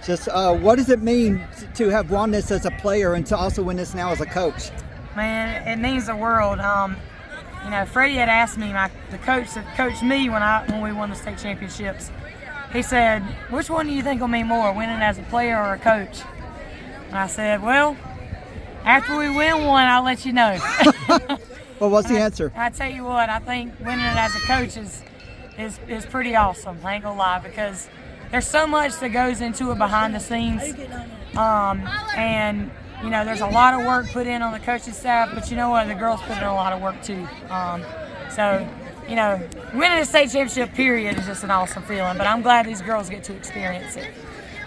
Just what does it mean to have won this as a player and to also win this now as a coach? Man, it means the world. You know, Freddie had asked me, the coach that coached me when we won the state championships. He said, "Which one do you think will mean more, winning as a player or a coach?" And I said, "Well, after we win one, I'll let you know." Well, what's the answer? I tell you what, I think winning it as a coach is pretty awesome. I ain't gonna lie, because there's so much that goes into it behind the scenes, and you know, there's a lot of work put in on the coaching staff. But you know what, the girls put in a lot of work too. So you know, winning a state championship period is just an awesome feeling. But I'm glad these girls get to experience it.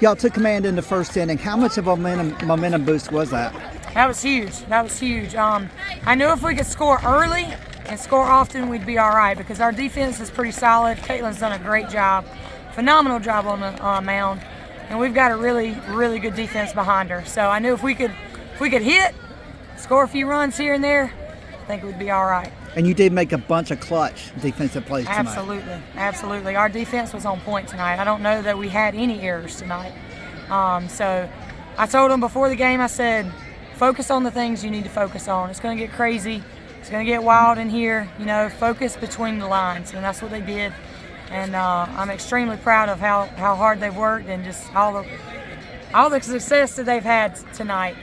Y'all took command in the first inning. How much of a momentum boost was that? That was huge. That was huge. I knew if we could score early and score often, we'd be all right, because our defense is pretty solid. Caitlin's done a great job, phenomenal job on the mound, and we've got a really, really good defense behind her. So I knew if we could hit, score a few runs here and there, I think we'd be all right. And you did make a bunch of clutch defensive plays tonight. Absolutely, absolutely. Our defense was on point tonight. I don't know that we had any errors tonight. So I told them before the game, I said, focus on the things you need to focus on. It's going to get crazy. It's going to get wild in here. You know, focus between the lines, and that's what they did. And I'm extremely proud of how hard they've worked and just all the success that they've had tonight.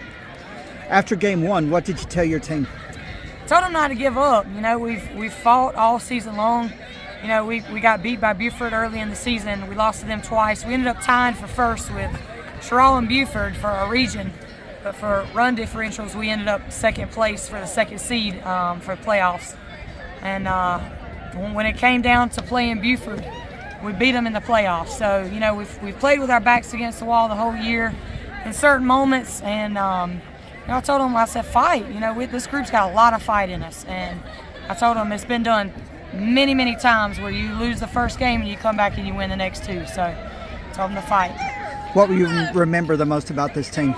After game one, what did you tell your team? Told them not to give up. You know, we've fought all season long. You know, we got beat by Buford early in the season. We lost to them twice. We ended up tying for first with Sherrill and Buford for our region. But for run differentials, we ended up second place for the second seed for playoffs. And when it came down to playing Buford, we beat them in the playoffs. So, you know, we've played with our backs against the wall the whole year in certain moments. And you know, I told them, I said, fight. You know, this group's got a lot of fight in us. And I told them it's been done many, many times where you lose the first game and you come back and you win the next two. So I told them to fight. What will you remember the most about this team?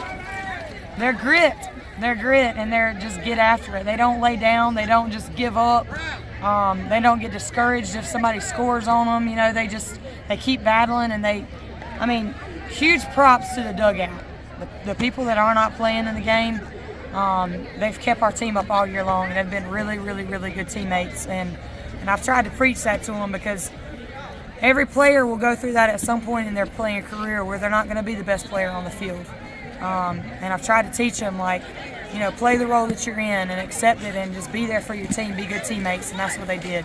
Their grit, and they're just get after it. They don't lay down. They don't just give up. They don't get discouraged if somebody scores on them. You know, they keep battling, and huge props to the dugout. The people that are not playing in the game, they've kept our team up all year long, and they've been really, really, really good teammates. And I've tried to preach that to them, because every player will go through that at some point in their playing career where they're not going to be the best player on the field. And I've tried to teach them, like, you know, play the role that you're in and accept it and just be there for your team, be good teammates, and that's what they did.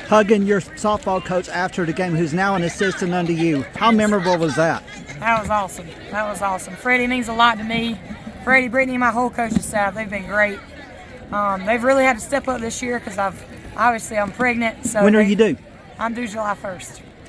Hugging your softball coach after the game, who's now an assistant under you, how memorable was that? That was awesome. That was awesome. Freddie means a lot to me. Freddie, Brittany, my whole coaching staff, they've been great. They've really had to step up this year because I'm pregnant. So when are you due? I'm due July 1st.